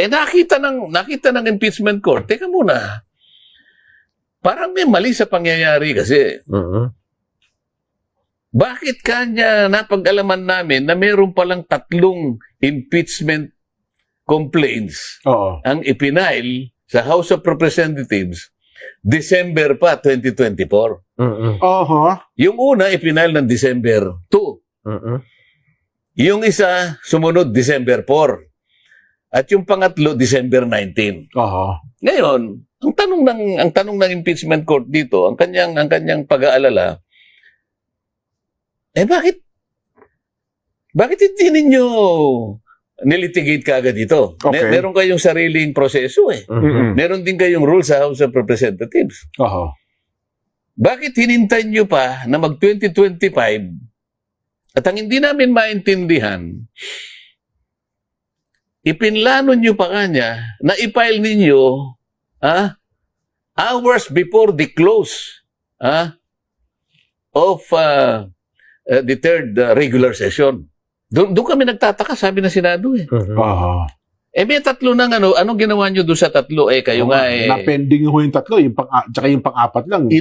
nakita ng impeachment court, teka muna, parang may mali sa pangyayari kasi. Bakit kanya napag-alaman namin na meron palang 3 impeachment complaints ang ipinail sa House of Representatives December pa 2024? Yung una ipinail ng December 2. Yung isa sumunod December 4. At yung pangatlo December 19. Ngayon, ang tanong ng impeachment court dito, ang kanyang pag-aalala, bakit hindi ninyo nilitigate kaagad dito? Okay. Meron kayong sariling proseso eh. Meron din kayong rules sa House of Representatives. Bakit hinintay nyo pa na mag-2025 at ang hindi namin maintindihan, ipinlano nyo pa kanya na i-file ninyo hours before the close of the third regular session. Doon kami nagtataka, sabi ng Senado eh. May 3 nang anong ginawa nyo doon sa 3? Kayo nga Na-pending ho yung 3, tsaka yung pang-4 lang.